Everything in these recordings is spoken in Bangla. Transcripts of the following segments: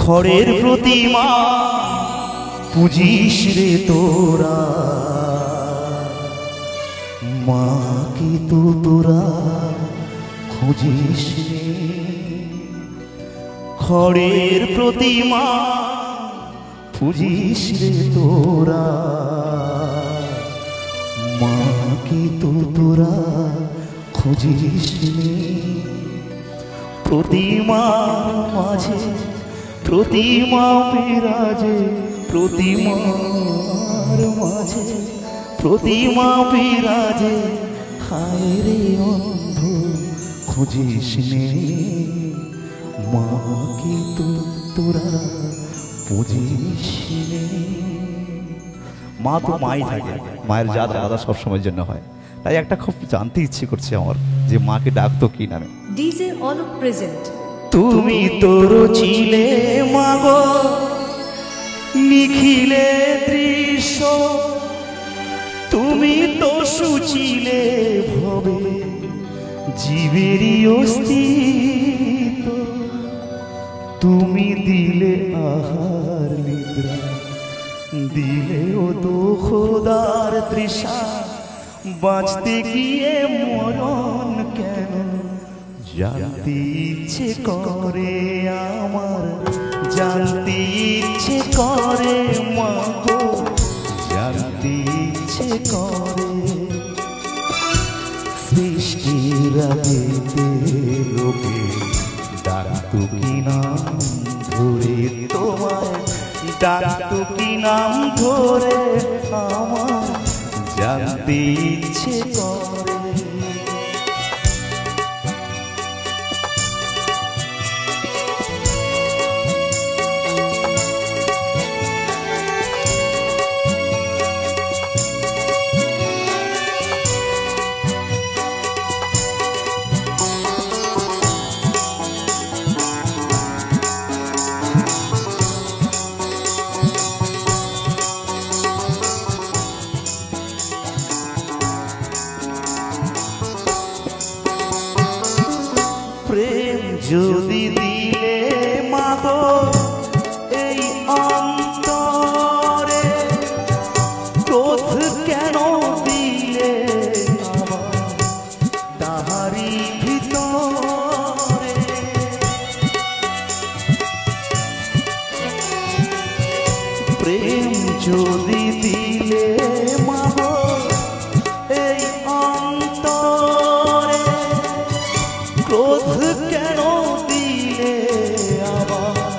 খড়ের প্রতিমা পুজিস রে তোরা, মাকে তো তোরা খুঁজিস রে। খড়ের প্রতিমা পুজিস রে তোরা, মাকে তো তোরা খুঁজিস রে। প্রতিমার মাঝে প্রতিমা বিরাজে, প্রতিমার মাঝে প্রতিমা বিরাজে, হায় রে অন্ধ খুঁজিস নে, মাকে তো তোরা পুজিস নে। মা তো মাই থাকে, মায়ের জাত আলাদা সবসময়ের জন্য হয়। তাই একটা খুব জানতে ইচ্ছে করছে আমার, যে মাকে ডাকতো কি নামে। DJ Alok present. তুমি তোর ছিলে মাগো নিখিলে দৃশ্য, তুমি তো সুছিলে ভবে জীবেরই অস্তিত্ব। তুমি দিলে আহার নিদ্রা, দিলে ও তো খোদার তৃষা, বাঁচতে গিয়ে মরণ কেন জানতে ইচ্ছে করে আমার, জানতে ইচ্ছে করে মাগো, জানতে ইচ্ছে করে। সৃষ্টির আগেতে লোকে ডাকতো কি নাম ধরে, তোমায় ডাকতো কি নাম ধরে আমার, জানতে ইচ্ছে করে। প্রেম যদি দিলে মাগো এই অন্তরে, ক্রোধ কেন দিলে আমার তাহারি ভিতরে। প্রেম যদি দিলে মাগো এই অন্তরে, ক্রোধ কেন দিলে আবার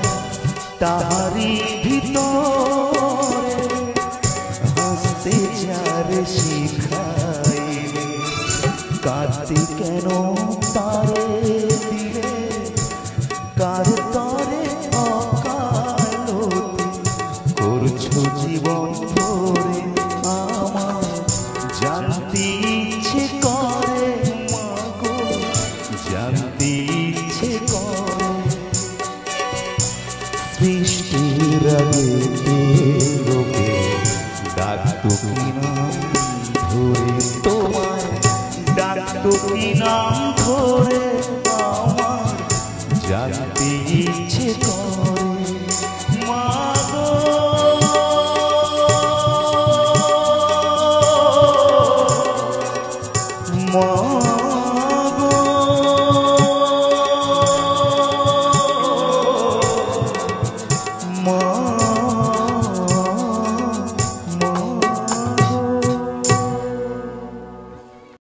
তাহারি ভিতরে। হাসতে যারে শিখাইলে, কাঁদতে কেন তারে দিলে, কার তরে অকালতি করছো জীবন ভরে আমার, জানতে ইচ্ছে করে মাগো, জানতে ইচ্ছে করে। সৃষ্টির আগেতে লোকে ডাকতো কি